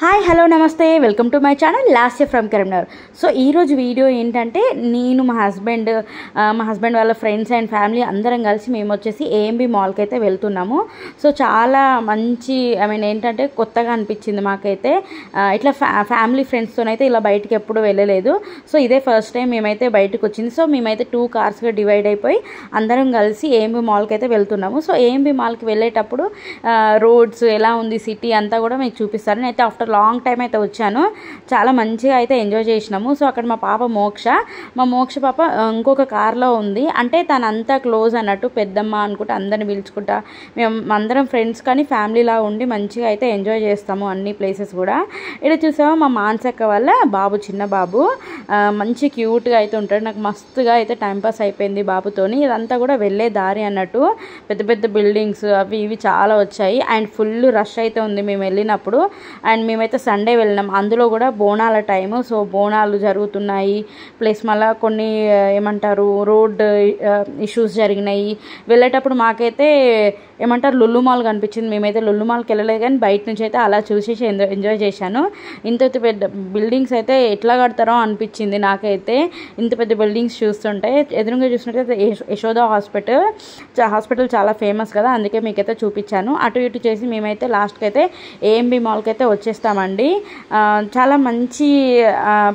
Hi hello నమస్తే welcome to my channel last year from Karimnagar. So ఈరోజు video ఏంటంటే నేను మా హస్బెండ్ వాళ్ళ ఫ్రెండ్స్ అండ్ ఫ్యామిలీ అందరం కలిసి మేము వచ్చేసి ఏఎంబి మాల్కి అయితే వెళ్తున్నాము. సో చాలా మంచి ఏంటంటే కొత్తగా అనిపించింది మాకైతే. ఇట్లా ఫ్యామిలీ ఫ్రెండ్స్తోనైతే ఇలా బయటికి ఎప్పుడు వెళ్ళలేదు. సో ఇదే ఫస్ట్ టైం మేమైతే బయటకు వచ్చింది. సో మేమైతే 2 కార్స్గా డివైడ్ అయిపోయి అందరం కలిసి ఏఎంబి మాల్కి అయితే వెళ్తున్నాము. సో ఏఎంబి మాల్కి వెళ్ళేటప్పుడు రోడ్స్ ఎలా ఉంది, సిటీ అంతా కూడా మీకు చూపిస్తాను. నేనైతే ఆఫ్టర్ లాంగ్ టైం అయితే వచ్చాను. చాలా మంచిగా అయితే ఎంజాయ్ చేసినాము. సో అక్కడ మా పాప మా మోక్ష పాప ఇంకొక కార్లో ఉంది. అంటే తనంతా క్లోజ్ అన్నట్టు, పెద్దమ్మ అనుకుంటా అందరిని పిలుచుకుంటా మేము అందరం ఫ్రెండ్స్ కానీ ఫ్యామిలీలా ఉండి మంచిగా అయితే ఎంజాయ్ చేస్తాము అన్ని ప్లేసెస్ కూడా. ఇక్కడ చూసామో మా మాన్సక్క వాళ్ళ బాబు, చిన్న బాబు మంచి క్యూట్గా అయితే ఉంటాడు. నాకు మస్తుగా అయితే టైంపాస్ అయిపోయింది బాబుతోని. ఇదంతా కూడా వెళ్ళే దారి అన్నట్టు, పెద్ద పెద్ద బిల్డింగ్స్ అవి ఇవి చాలా వచ్చాయి అండ్ ఫుల్ రష్ అయితే ఉంది మేము వెళ్ళినప్పుడు. అండ్ మేమైతే సండే వెళ్ళినాం, అందులో కూడా బోనాల టైము. సో బోనాలు జరుగుతున్నాయి, ప్లస్ మళ్ళీ కొన్ని రోడ్ ఇష్యూస్ జరిగినాయి. వెళ్ళేటప్పుడు మాకైతే లుల్లు మాల్ కనిపించింది. మేమైతే లుల్లు మాల్కి వెళ్ళలేదు కానీ బయట నుంచి అయితే అలా చూసేసి ఎంజాయ్ చేశాను. ఇంత పెద్ద బిల్డింగ్స్ అయితే ఎట్లా కడతారో అనిపించింది నాకైతే. ఇంత పెద్ద బిల్డింగ్స్ చూస్తుంటే, ఎదురుగా చూసినట్టయితే యశోద హాస్పిటల్ చాలా ఫేమస్ కదా, అందుకే మీకైతే చూపించాను. అటు ఇటు చేసి మేమైతే లాస్ట్కి అయితే ఏఎంబి మాల్కి అయితే వచ్చేస్తామండి. చాలా మంచి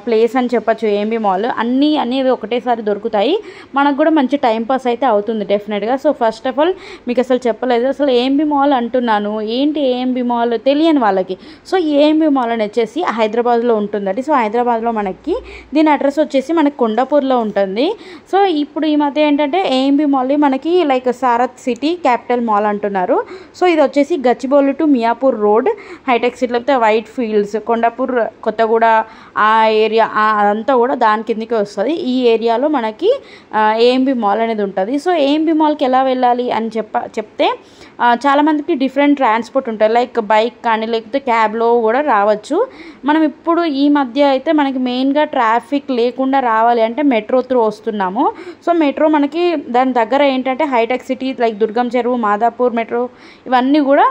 ప్లేస్ అని చెప్పచ్చు ఏఎంబి మాల్. అన్నీ ఒకటేసారి దొరుకుతాయి, మనకు కూడా మంచి టైంపాస్ అయితే అవుతుంది డెఫినెట్గా. సో ఫస్ట్ ఆఫ్ ఆల్ మీకు అసలు చెప్పలేదు, అసలు ఏఎంబి మాల్ అంటున్నాను ఏంటి ఏఎంబి మాల్ తెలియని వాళ్ళకి. సో ఏఎంబి మాల్ అని వచ్చేసి హైదరాబాద్లో ఉంటుందండి. సో హైదరాబాద్లో మనకి దీని అడ్రస్ వచ్చేసి మనకి కొండాపూర్లో ఉంటుంది. సో ఇప్పుడు ఈ మధ్య ఏంటంటే ఏఎంబి మాల్ మనకి like Sarath city capital mall అంటున్నారు. సో ఇది వచ్చేసి గచ్చిబౌలి టు మియాపూర్ రోడ్, హైటెక్ సిటీ లేకపోతే వైట్ ఫీల్డ్స్, కొండాపూర్, కొత్తగూడ ఆ ఏరియా అదంతా కూడా దాని కిందకి వస్తుంది. ఈ ఏరియాలో మనకి ఏఎంబి మాల్ అనేది ఉంటుంది. సో ఏఎంబి మాల్కి ఎలా వెళ్ళాలి అని చెప్తే చాలామందికి డిఫరెంట్ ట్రాన్స్పోర్ట్ ఉంటాయి, లైక్ బైక్ కానీ లేకపోతే క్యాబ్లో కూడా రావచ్చు. మనం ఇప్పుడు ఈ మధ్య అయితే మనకి మెయిన్గా ట్రాఫిక్ లేకుండా రావాలి అంటే మెట్రో త్రూ వస్తున్నాము. సో మెట్రో మనకి దాని దగ్గర ఏంటంటే హైటెక్ సిటీ లైక్ దుర్గం చెరువు, మాదాపూర్ మెట్రో ఇవన్నీ కూడా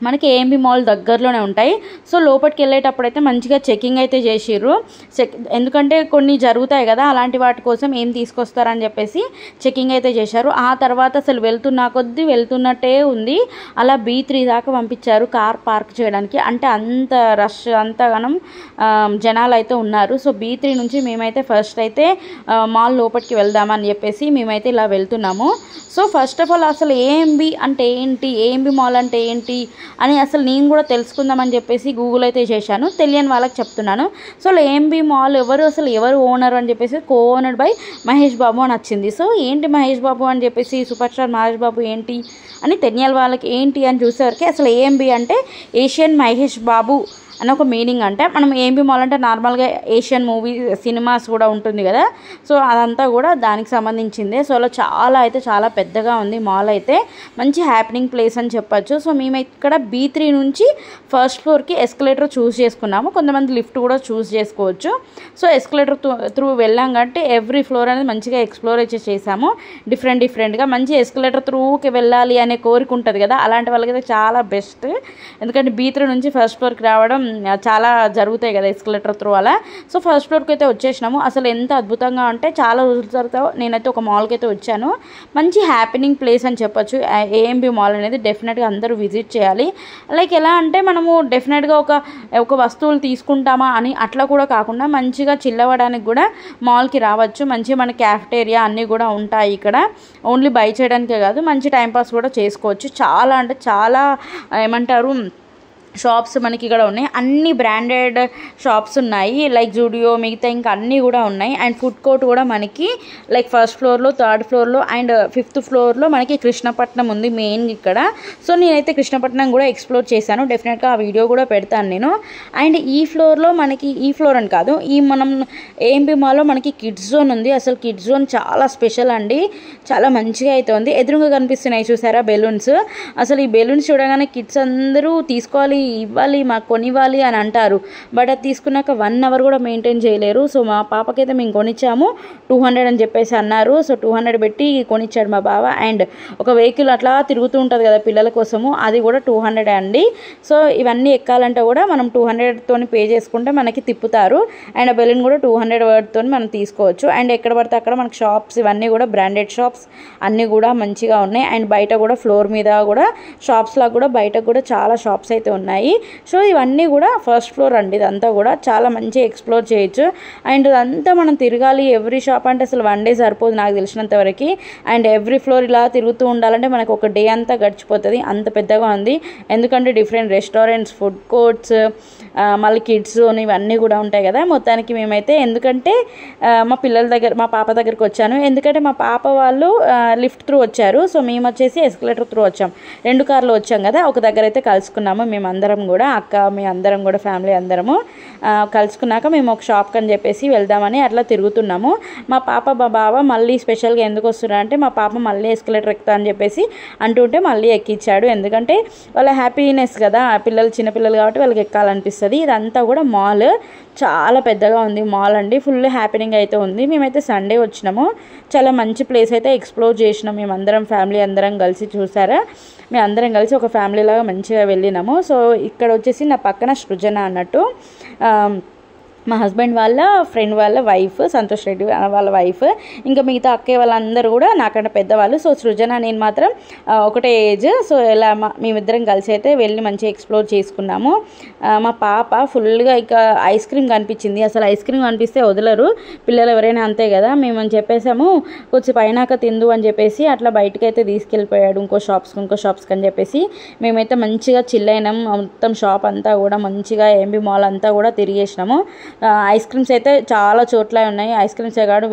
మనకి ఏఎంబి మాల్ దగ్గరలోనే ఉంటాయి. సో లోపలికి వెళ్ళేటప్పుడు అయితే మంచిగా చెకింగ్ అయితే చేసిర్రు. ఎందుకంటే కొన్ని జరుగుతాయి కదా, అలాంటి వాటి కోసం ఏం తీసుకొస్తారని చెప్పేసి చెకింగ్ అయితే చేశారు. ఆ తర్వాత అసలు వెళ్తున్నట్టే ఉంది. అలా B3 దాకా పంపించారు కార్ పార్క్ చేయడానికి. అంటే అంత రష్, అంతగానం జనాలు అయితే ఉన్నారు. సో B3 నుంచి మేమైతే ఫస్ట్ అయితే మాల్ లోపలికి వెళ్దామని చెప్పేసి మేమైతే ఇలా వెళ్తున్నాము. సో ఫస్ట్ ఆఫ్ ఆల్ అసలు ఏఎంబి అంటే ఏంటి, ఏఎంబి మాల్ అంటే ఏంటి అని అసలు నేను కూడా తెలుసుకుందామని చెప్పేసి గూగుల్ అయితే చేశాను. తెలియని వాళ్ళకి చెప్తున్నాను. సో ఏఎంబి మాల్ ఎవరు ఓనర్ అని చెప్పేసి ఓనర్డ్ బై మహేష్ బాబు అని వచ్చింది. సో ఏంటి మహేష్ బాబు అని చెప్పేసి, సూపర్ స్టార్ మహేష్ బాబు ఏంటి అని తెలియని వాళ్ళకి ఏంటి అని చూసేవరకు అసలు ఏఎంబి అంటే ఏషియన్ మహేష్ బాబు అని ఒక మీనింగ్. అంటే మనం ఏఎంబి మాల్ అంటే నార్మల్గా ఏషియన్ మూవీ సినిమాస్ కూడా ఉంటుంది కదా, సో అదంతా కూడా దానికి సంబంధించిందే. సో అలా చాలా పెద్దగా ఉంది మాల్ అయితే, మంచి హ్యాపెనింగ్ ప్లేస్ అని చెప్పచ్చు. సో మేము ఇక్కడ B3 నుంచి ఫస్ట్ ఫ్లోర్కి ఎస్కలేటర్ చూస్ చేసుకున్నాము. కొంతమంది లిఫ్ట్ కూడా చూస్ చేసుకోవచ్చు. సో ఎస్కలేటర్ త్రూ వెళ్ళాం కాబట్టి ఎవ్రీ ఫ్లోర్ అనేది మంచిగా ఎక్స్ప్లోర్ అయితే చేసాము. డిఫరెంట్గా మంచి ఎస్కలేటర్ త్రూకి వెళ్ళాలి అనే కోరిక ఉంటుంది కదా, అలాంటి వాళ్ళకైతే చాలా బెస్ట్. ఎందుకంటే B3 నుంచి ఫస్ట్ ఫ్లోర్కి రావడం చాలా జరుగుతాయి కదా ఎస్కలేటర్ త్రూ అలా. సో ఫస్ట్ ఫ్లోర్కి అయితే వచ్చేసినాము. అసలు ఎంత అద్భుతంగా అంటే చాలా రోజుల తర్వాత నేనైతే ఒక మాల్కి అయితే వచ్చాను. మంచి హ్యాపెనింగ్ ప్లేస్ అని చెప్పొచ్చు ఏఎంబి మాల్ అనేది. డెఫినెట్గా అందరూ విజిట్ చేయాలి. లైక్ ఎలా అంటే మనము డెఫినెట్గా ఒక వస్తువులు తీసుకుంటామా అని అట్లా కూడా కాకుండా మంచిగా చిల్లవడానికి కూడా మాల్కి రావచ్చు. మంచిగా మన క్యాఫెటేరియా అన్నీ కూడా ఉంటాయి ఇక్కడ. ఓన్లీ బై చేయడానికే కాదు, మంచి టైంపాస్ కూడా చేసుకోవచ్చు. చాలా అంటే చాలా షాప్స్ మనకి ఇక్కడ ఉన్నాయి. అన్ని బ్రాండెడ్ షాప్స్ ఉన్నాయి, లైక్ జూడియో, మిగతా ఇంకా అన్నీ కూడా ఉన్నాయి. అండ్ ఫుడ్ కోర్ట్ కూడా మనకి లైక్ ఫస్ట్ ఫ్లోర్లో, థర్డ్ ఫ్లోర్లో అండ్ 5th ఫ్లోర్లో మనకి కృష్ణపట్నం ఉంది మెయిన్ ఇక్కడ. సో నేనైతే కృష్ణపట్నం కూడా ఎక్స్ప్లోర్ చేశాను. డెఫినెట్గా ఆ వీడియో కూడా పెడతాను నేను. అండ్ ఈ ఫ్లోర్లో మనకి, ఈ ఫ్లోర్ అని కాదు, మనం ఏఎంబి మాల్లో మనకి కిడ్స్ జోన్ ఉంది. అసలు కిడ్స్ జోన్ చాలా స్పెషల్ అండి, చాలా మంచిగా అయితే ఉంది. ఎదురుగా కనిపిస్తున్నాయి చూసారా బెలూన్స్. అసలు ఈ బెలూన్స్ చూడగానే కిడ్స్ అందరూ తీసుకోవాలి ఇవ్వాలి మాకు కొనివ్వాలి అని అంటారు. బట్ అది తీసుకున్నాక 1 అవర్ కూడా మెయింటైన్ చేయలేరు. సో మా పాపకైతే మేము కొనిచ్చాము 200 అని చెప్పేసి అన్నారు. సో 200 పెట్టి కొనిచ్చాడు మా బావ. అండ్ ఒక వెహికల్ అట్లా తిరుగుతూ ఉంటుంది కదా పిల్లల కోసము, అది కూడా 200 అండి. సో ఇవన్నీ ఎక్కాలంటే కూడా మనం 200తో పే చేసుకుంటే మనకి తిప్పుతారు. అండ్ ఆ బెలూన్ కూడా 200 వర్డ్తో మనం తీసుకోవచ్చు. అండ్ ఎక్కడ పడితే అక్కడ మనకు షాప్స్ ఇవన్నీ కూడా బ్రాండెడ్ షాప్స్ అన్నీ కూడా మంచిగా ఉన్నాయి. అండ్ బయట కూడా ఫ్లోర్ మీద కూడా షాప్స్లో కూడా బయట కూడా చాలా షాప్స్ అయితే ఉన్నాయి. సో ఇవన్నీ కూడా ఫస్ట్ ఫ్లోర్ అండి. ఇదంతా కూడా చాలా మంచిగా ఎక్స్ప్లోర్ చేయొచ్చు. అండ్ ఇదంతా మనం తిరగాలి, ఎవ్రీ షాప్ అంటే అసలు 1 డే సరిపోదు నాకు తెలిసినంత వరకు. అండ్ ఎవ్రీ ఫ్లోర్ ఇలా తిరుగుతూ ఉండాలంటే మనకు ఒక డే అంతా గడిచిపోతుంది, అంత పెద్దగా ఉంది. ఎందుకంటే డిఫరెంట్ రెస్టారెంట్స్, ఫుడ్ కోర్ట్స్, మళ్ళీ కిడ్స్ జోన్ ఇవన్నీ కూడా ఉంటాయి కదా. మొత్తానికి మేమైతే ఎందుకంటే మా పిల్లల దగ్గర మా పాప దగ్గరికి వచ్చాను. ఎందుకంటే మా పాప వాళ్ళు లిఫ్ట్ త్రూ వచ్చారు. సో మేము వచ్చేసి ఎస్కలేటర్ త్రూ వచ్చాం. 2 కార్లు వచ్చాం కదా. ఒక దగ్గర అయితే కలుసుకున్నాము మేమందరం కూడా, అక్క మీ అందరం కూడా ఫ్యామిలీ అందరము కలుసుకున్నాక మేము ఒక షాప్కి అని చెప్పేసి వెళ్దామని అట్లా తిరుగుతున్నాము. మా పాప మా బావ మళ్ళీ స్పెషల్గా ఎందుకు వస్తున్నారు అంటే మా పాప మళ్ళీ ఎస్కలేటర్ ఎక్కుతా అని చెప్పేసి అంటుంటే మళ్ళీ ఎక్కించాడు. ఎందుకంటే వాళ్ళ హ్యాపీనెస్ కదా, పిల్లలు చిన్నపిల్లలు కాబట్టి వాళ్ళకి ఎక్కాలనిపిస్తుంది. ఇదంతా కూడా మాల్, చాలా పెద్దగా ఉంది మాల్ అండి. ఫుల్ హ్యాపీనింగ్ అయితే ఉంది. మేమైతే సండే వచ్చినాము. చాలా మంచి ప్లేస్ అయితే ఎక్స్ప్లోర్ చేసినాం మేమందరం, ఫ్యామిలీ అందరం కలిసి. చూసారా, మేము అందరం కలిసి ఒక ఫ్యామిలీ లాగా మంచిగా వెళ్ళినాము. సో ఇక్కడ వచ్చేసి నా పక్కన సృజన అన్నట్టు మా హస్బెండ్ వాళ్ళ ఫ్రెండ్ వాళ్ళ వైఫ్, సంతోష్ రెడ్డి వాళ్ళ వైఫ్, ఇంకా మిగతా అక్కయ్య వాళ్ళందరూ కూడా నాకన్నా పెద్దవాళ్ళు. సో సృజన నేను మాత్రం ఒకటే ఏజ్. సో ఇలా మేమిద్దరం కలిసి అయితే వెళ్ళి మంచిగా ఎక్స్ప్లోర్ చేసుకున్నాము. మా పాప ఫుల్గా ఇక ఐస్ క్రీమ్ కనిపించింది. అసలు ఐస్ క్రీమ్ కనిపిస్తే వదలరు పిల్లలు, ఎవరైనా అంతే కదా. మేము అని చెప్పేసాము కొంచెం పైనాక తిందు అని చెప్పేసి అట్లా బయటకు అయితే తీసుకెళ్ళిపోయాడు ఇంకో షాప్స్కి అని చెప్పేసి. మేమైతే మంచిగా చిల్ అయినాం. మొత్తం షాప్ అంతా కూడా మంచిగా ఎంబీ మాల్ అంతా కూడా తిరిగేసినాము. ఐస్ క్రీమ్స్ అయితే చాలా చోట్ల ఉన్నాయి. ఐస్ క్రీమ్సే కాదు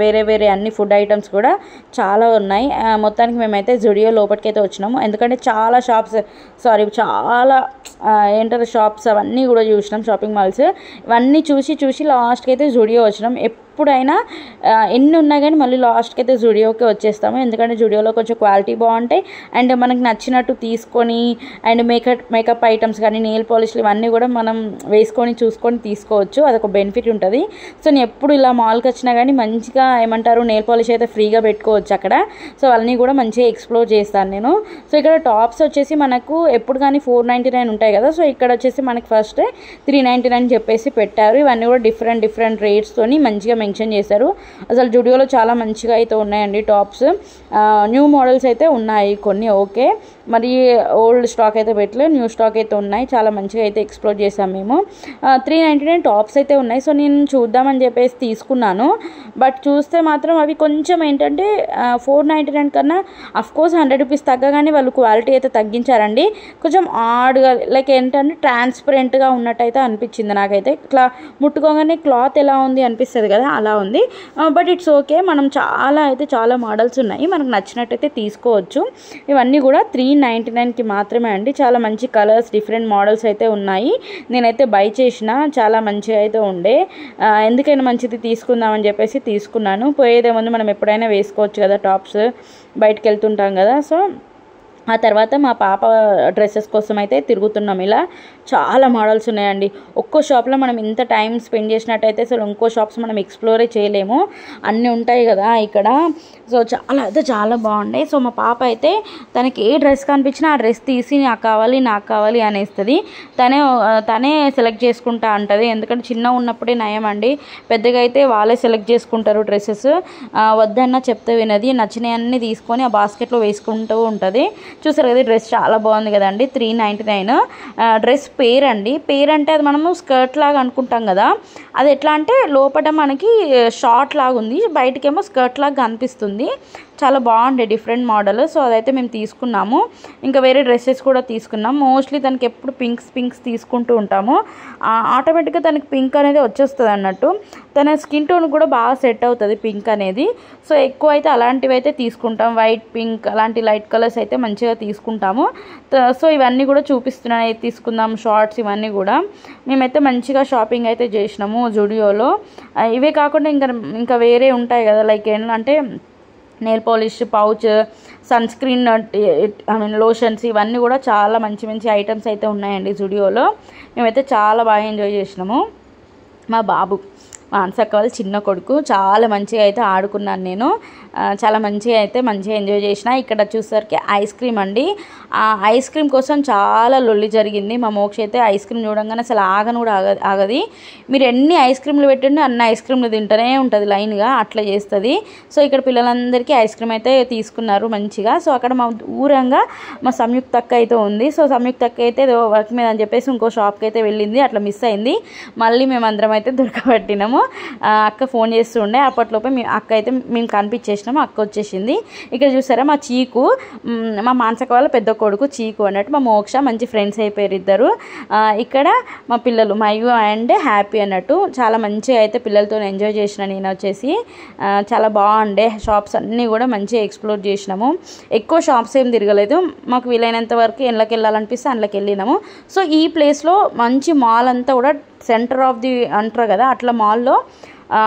వేరే వేరే అన్ని ఫుడ్ ఐటమ్స్ కూడా చాలా ఉన్నాయి. మొత్తానికి మేమైతే జుడియో లోపలికి అయితే వచ్చినాము. ఎందుకంటే చాలా ఏంటారు షాప్స్ అవన్నీ కూడా చూసినాం, షాపింగ్ మాల్స్ ఇవన్నీ చూసి లాస్ట్కి అయితే జుడియో వచ్చినాం. ఎప్పుడైనా ఎన్ని ఉన్నా కానీ మళ్ళీ లాస్ట్కి అయితే జుడియోకి వచ్చేస్తాము. ఎందుకంటే జుడియోలో కొంచెం క్వాలిటీ బాగుంటాయి. అండ్ మనకు నచ్చినట్టు తీసుకొని అండ్ మేకప్ ఐటమ్స్ కానీ నెయిల్ పాలిష్లు ఇవన్నీ కూడా మనం వేసుకొని చూసుకొని తీసుకోవచ్చు. అదొక బెనిఫిట్ ఉంటుంది. సో నేను ఎప్పుడు ఇలా మాల్కి వచ్చినా కానీ మంచిగా ఏమంటారు నెయిల్ పాలిష్ అయితే ఫ్రీగా పెట్టుకోవచ్చు అక్కడ. సో అవన్నీ కూడా మంచిగా ఎక్స్ప్లోర్ చేస్తాను నేను. సో ఇక్కడ టాప్స్ వచ్చేసి మనకు ఎప్పుడు కానీ 499 ఉంటాయి కదా. సో ఇక్కడ వచ్చేసి మనకి ఫస్ట్ 399 చెప్పేసి పెట్టారు. ఇవన్నీ కూడా డిఫరెంట్ రేట్స్తోని మంచిగా మెన్షన్ చేశారు. అసలు జుడియోలో చాలా మంచిగా అయితే ఉన్నాయండి టాప్స్. న్యూ మోడల్స్ అయితే ఉన్నాయి కొన్ని, ఓకే. మరి ఓల్డ్ స్టాక్ అయితే పెట్టలేదు, న్యూ స్టాక్ అయితే ఉన్నాయి. చాలా మంచిగా అయితే ఎక్స్ప్లోర్ చేసాం మేము. 399 టాప్స్ అయితే ఉన్నాయి. సో నేను చూద్దామని చెప్పేసి తీసుకున్నాను. బట్ చూస్తే మాత్రం అవి కొంచెం ఏంటంటే 499 కన్నా అఫ్కోర్స్ 100 రూపీస్ తగ్గగానే వాళ్ళు క్వాలిటీ అయితే తగ్గించారండి. కొంచెం ఆడ్గా లైక్ ఏంటంటే ట్రాన్స్పరెంట్గా ఉన్నట్టయితే అనిపించింది నాకైతే. ఇట్లా ముట్టుకోగానే క్లాత్ ఎలా ఉంది అనిపిస్తుంది కదా, అలా ఉంది. But it's okay. మనం చాలా మోడల్స్ ఉన్నాయి, మనకు నచ్చినట్టయితే తీసుకోవచ్చు. ఇవన్నీ కూడా 399కి మాత్రమే అండి. చాలా మంచి కలర్స్, డిఫరెంట్ మోడల్స్ అయితే ఉన్నాయి. నేనైతే బై చేసిన, చాలా మంచిగా అయితే ఉండే. ఎందుకైనా మంచిది తీసుకుందామని చెప్పేసి తీసుకున్నాను. పోయేదే ముందు మనం ఎప్పుడైనా వేసుకోవచ్చు కదా టాప్స్, బయటకు వెళ్తుంటాం కదా. సో ఆ తర్వాత మా పాప డ్రెస్సెస్ కోసం అయితే తిరుగుతున్నాం. ఇలా చాలా మోడల్స్ ఉన్నాయండి. ఒక్కో షాప్లో మనం ఇంత టైం స్పెండ్ చేసినట్టయితే అసలు ఇంకో షాప్స్ మనం ఎక్స్ప్లోరే చేయలేము, అన్నీ ఉంటాయి కదా ఇక్కడ. సో చాలా బాగున్నాయి. సో మా పాప అయితే తనకి ఏ డ్రెస్ కనిపించినా ఆ డ్రెస్ తీసి నాకు కావాలి అనేస్తుంది. తనే సెలెక్ట్ చేసుకుంటా అంటది. ఎందుకంటే చిన్న ఉన్నప్పుడే నయం అండి, పెద్దగా అయితే వాళ్ళే సెలెక్ట్ చేసుకుంటారు డ్రెస్సెస్. వద్దన్నా చెప్తే వినది, నచ్చినవన్నీ తీసుకొని ఆ బాస్కెట్లో వేసుకుంటూ ఉంటుంది. చూసారు కదా, డ్రెస్ చాలా బాగుంది కదండి. 399 డ్రెస్ పేర్ అండి. పేర్ అంటే అది మనము స్కర్ట్ లాగా అనుకుంటాం కదా, అది ఎట్లా అంటే లోపల మనకి షార్ట్ లాగా ఉంది, బయటకేమో స్కర్ట్ లాగా అనిపిస్తుంది. చాలా బాగుండే డిఫరెంట్ మోడల్. సో అదైతే మేము తీసుకున్నాము. ఇంకా వేరే డ్రెస్సెస్ కూడా తీసుకున్నాం. మోస్ట్లీ తనకి ఎప్పుడు పింక్స్ తీసుకుంటూ ఉంటాము. ఆటోమేటిక్గా తనకి పింక్ అనేది వచ్చేస్తుంది అన్నట్టు. తన స్కిన్ టోన్ కూడా బాగా సెట్ అవుతుంది పింక్ అనేది. సో ఎక్కువ అయితే అలాంటివి అయితే తీసుకుంటాం. వైట్, పింక్ అలాంటి లైట్ కలర్స్ అయితే మంచిగా తీసుకుంటాము. సో ఇవన్నీ కూడా చూపిస్తున్నాను, తీసుకుందాం షార్ట్స్ ఇవన్నీ కూడా. మేమైతే మంచిగా షాపింగ్ అయితే చేసినాము జుడియోలో. ఇవే కాకుండా ఇంకా వేరే ఉంటాయి కదా, లైక్ ఏంటంటే nail polish, pouch, sunscreen I mean lotions ఇవన్నీ కూడా చాలా మంచి మంచి ఐటమ్స్ అయితే ఉన్నాయండి జుడియోలో. మేమైతే చాలా బాగా ఎంజాయ్ చేసినాము. మా బాబు మానసక్క వాళ్ళ చిన్న కొడుకు చాలా మంచిగా అయితే ఆడుకున్నాను నేను. చాలా మంచిగా ఎంజాయ్ చేసిన. ఇక్కడ చూసరికి ఐస్ క్రీమ్ అండి. ఆ ఐస్ క్రీమ్ కోసం చాలా లొల్లి జరిగింది. మా మోక్ష అయితే ఐస్ క్రీమ్ చూడంగానే అసలు ఆగను కూడా ఆగది. మీరు ఎన్ని ఐస్ క్రీమ్లు పెట్టండి అన్ని ఐస్ క్రీమ్లు తింటూనే ఉంటుంది లైన్గా, అట్లా చేస్తుంది. సో ఇక్కడ పిల్లలందరికీ ఐస్ క్రీమ్ అయితే తీసుకున్నారు మంచిగా. సో అక్కడ మా దూరంగా మా సంయుక్త అక్క అయితే ఉంది. సో సంయుక్త అక్క అయితే వర్క్ మీద అని చెప్పేసి ఇంకో షాప్కి అయితే వెళ్ళింది, అట్లా మిస్ అయింది. మళ్ళీ మేమందరం అయితే దొరకబట్టినాము. అక్క ఫోన్ చేస్తూ ఉండే, అప్పట్లోపే అక్క అయితే మేము కనిపించేసినాము, అక్క వచ్చేసింది. ఇక్కడ చూసారా మా చీకు, మా మానసక వాళ్ళ పెద్ద కొడుకు చీకు అన్నట్టు, మా మోక్ష మంచి ఫ్రెండ్స్ అయిపోయారు ఇద్దరు. ఇక్కడ మా పిల్లలు మయు అండ్ హ్యాపీ అన్నట్టు చాలా మంచిగా అయితే పిల్లలతో ఎంజాయ్ చేసిన నేను వచ్చేసి. చాలా బాగుండే. షాప్స్ అన్నీ కూడా మంచిగా ఎక్స్ప్లోర్ చేసినాము. ఎక్కువ షాప్స్ ఏం తిరగలేదు, మాకు వీలైనంత వరకు ఎండ్లోకి వెళ్ళాలనిపిస్తే అందులోకి వెళ్ళినాము. సో ఈ ప్లేస్లో మంచి మాల్ అంతా కూడా సెంటర్ ఆఫ్ ది అంటారు కదా, అట్లా మాల్లో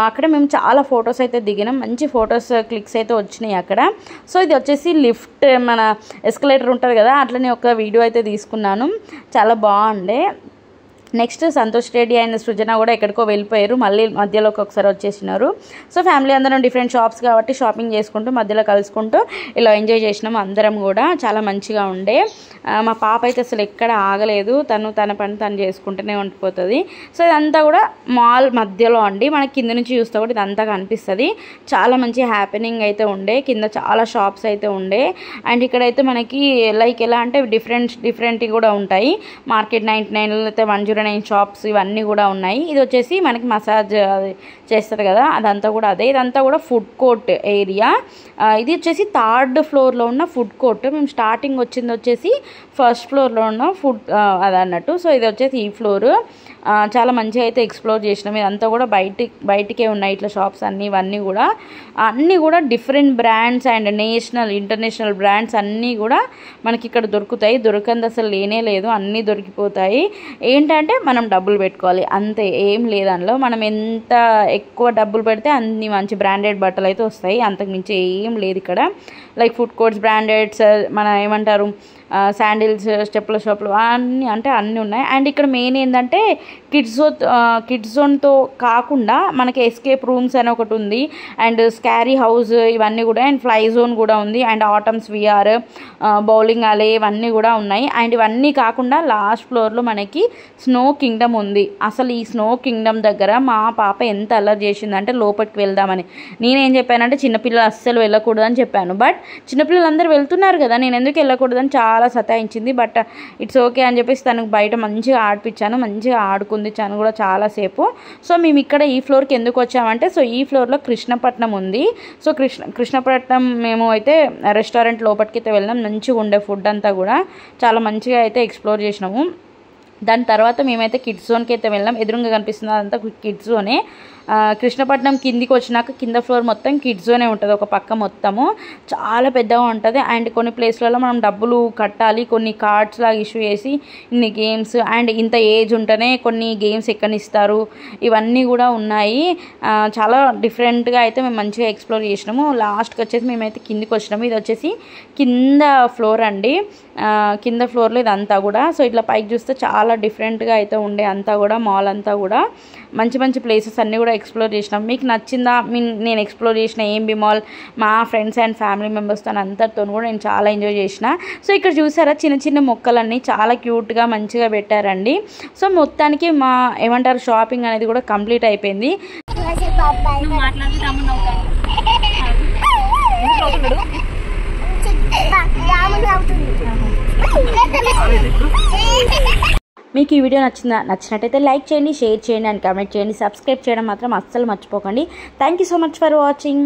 అక్కడ మేము చాలా ఫొటోస్ అయితే దిగినాం. మంచి ఫొటోస్ క్లిక్స్ అయితే వచ్చినాయి అక్కడ. సో ఇది వచ్చేసి లిఫ్ట్, మన ఎస్కలేటర్ ఉంటుంది కదా, అట్లనే ఒక వీడియో అయితే తీసుకున్నాను. చాలా బాగుండే. నెక్స్ట్ సంతోష్ రెడ్డి అండ్ సృజన కూడా ఎక్కడికో వెళ్ళిపోయారు, మళ్ళీ మధ్యలోకి ఒకసారి వచ్చేసినారు. సో ఫ్యామిలీ అందరం డిఫరెంట్ షాప్స్ కాబట్టి షాపింగ్ చేసుకుంటూ మధ్యలో కలుసుకుంటూ ఇలా ఎంజాయ్ చేసినాము అందరం కూడా. చాలా మంచిగా ఉండే. మా పాప అయితే అసలు ఎక్కడ ఆగలేదు, తన పని తను చేసుకుంటూనే ఉండిపోతుంది. సో ఇదంతా కూడా మాల్ మధ్యలో అండి. మనకి కింద నుంచి చూస్తే కూడా ఇదంతా కనిపిస్తుంది. చాలా మంచి హ్యాపెనింగ్ అయితే ఉండే. కింద చాలా షాప్స్ అయితే ఉండే. అండ్ ఇక్కడైతే మనకి లైక్ ఎలా అంటే డిఫరెంట్ కూడా ఉంటాయి. మార్కెట్ 99 అయితే 109 షాప్స్ ఇవన్నీ కూడా ఉన్నాయి. ఇది వచ్చేసి మనకి మసాజ్ చేస్తారు కదా, అదంతా కూడా అదే. ఇదంతా కూడా ఫుడ్ కోర్ట్ ఏరియా. ఇది వచ్చేసి 3rd ఫ్లోర్లో ఉన్న ఫుడ్ కోర్ట్. మేము స్టార్టింగ్ వచ్చింది వచ్చేసి 1st ఫ్లోర్లో ఉన్న ఫుడ్ అది అన్నట్టు. సో ఇది వచ్చేసి ఈ ఫ్లోరు. చాలా మంచిగా అయితే ఎక్స్ప్లోర్ చేసినాం. ఇదంతా కూడా బయటికే ఉన్నాయి ఇట్లా షాప్స్ అన్నీ కూడా different brands and national international brands అన్నీ కూడా మనకి ఇక్కడ దొరుకుతాయి. దొరకంది అసలు లేనే లేదు, అన్నీ దొరికిపోతాయి. ఏంటంటే మనం డబ్బులు పెట్టుకోవాలి అంతే, ఏం లేదు అందులో. మనం ఎంత ఎక్కువ డబ్బులు పెడితే అన్ని మంచి బ్రాండెడ్ బట్టలు అయితే వస్తాయి, అంతకుమించి ఏం లేదు ఇక్కడ. లైక్ ఫుడ్ కోర్ట్స్, బ్రాండెడ్స్, మన ఏమంటారు శాండిల్స్, స్టెప్ల షాపులు అన్నీ ఉన్నాయి. అండ్ ఇక్కడ మెయిన్ ఏంటంటే కిడ్స్ జోన్తో కాకుండా మనకి ఎస్కేప్ రూమ్స్ అని ఒకటి ఉంది, అండ్ స్కారీ హౌస్ ఇవన్నీ కూడా, అండ్ ఫ్లై జోన్ కూడా ఉంది, అండ్ ఆటమ్స్ VR, బౌలింగ్ అలే ఇవన్నీ కూడా ఉన్నాయి. అండ్ ఇవన్నీ కాకుండా లాస్ట్ ఫ్లోర్లో మనకి స్నో కింగ్డమ్ ఉంది. అసలు ఈ స్నో కింగ్డమ్ దగ్గర మా పాప ఎంత అల్లరి చేసిందంటే లోపలికి వెళ్దామని. నేనేం చెప్పానంటే చిన్నపిల్లలు అస్సలు వెళ్ళకూడదని చెప్పాను. బట్ చిన్నపిల్లలందరూ వెళ్తున్నారు కదా, నేను ఎందుకు వెళ్ళకూడదని చాలా సతాయించింది. బట్ ఇట్స్ ఓకే అని చెప్పేసి తనకు బయట మంచిగా ఆడిపించాను, మంచిగా ఆడుకుంది తను కూడా చాలాసేపు. సో మేము ఇక్కడ ఈ ఫ్లోర్కి ఎందుకు వచ్చామంటే, సో ఈ ఫ్లోర్లో కృష్ణపట్నం ఉంది. సో కృష్ణపట్నం మేము అయితే రెస్టారెంట్ లోపలికి అయితే వెళ్ళాం. మంచిగా ఉండే ఫుడ్ అంతా కూడా చాలా మంచిగా అయితే ఎక్స్ప్లోర్ చేసినాము. దాని తర్వాత మేమైతే కిడ్స్ జోన్కి అయితే వెళ్ళాం. ఎదురుగా కనిపిస్తుంది అదంతా కిడ్స్ జోనే. కృష్ణపట్నం కిందికి వచ్చినాక కింద ఫ్లోర్ మొత్తం కిడ్స్ జోనే ఉంటుంది, ఒక పక్క మొత్తము చాలా పెద్దగా ఉంటుంది. అండ్ కొన్ని ప్లేస్లలో మనం డబ్బులు కట్టాలి, కొన్ని కార్డ్స్ లాగా ఇష్యూ చేసి ఇన్ని గేమ్స్, అండ్ ఇంత ఏజ్ ఉంటేనే కొన్ని గేమ్స్ ఎక్కనిస్తారు, ఇవన్నీ కూడా ఉన్నాయి. చాలా డిఫరెంట్గా అయితే మేము మంచిగా ఎక్స్ప్లోర్ చేసినాము. లాస్ట్కి వచ్చేసి మేమైతే కిందికి వచ్చినాము. ఇది వచ్చేసి కింద ఫ్లోర్ అండి. కింద ఫ్లోర్లో ఇదంతా కూడా. సో ఇట్లా పైకి చూస్తే చాలా డిఫరెంట్గా అయితే ఉండే అంతా కూడా. మాల్ అంతా కూడా మంచి ప్లేసెస్ అన్నీ కూడా ఎక్స్ప్లోర్ చేసినాం. మీకు నచ్చిందా? నేను ఎక్స్ప్లోర్ చేసిన ఏఎంబీ మాల్ మా ఫ్రెండ్స్ అండ్ ఫ్యామిలీ మెంబర్స్తో అందరితో కూడా నేను చాలా ఎంజాయ్ చేసిన. సో ఇక్కడ చూసారా చిన్న మొక్కలన్నీ చాలా క్యూట్గా మంచిగా పెట్టారండి. సో మొత్తానికి మా ఏమంటారు షాపింగ్ అనేది కూడా కంప్లీట్ అయిపోయింది. మీకు ఈ వీడియో నచ్చినట్టయితే లైక్ చేయండి, షేర్ చేయండి అండ్ కామెంట్ చేయండి. సబ్స్క్రైబ్ చేయడం మాత్రం అస్సలు మర్చిపోకండి. Thank you so much for watching.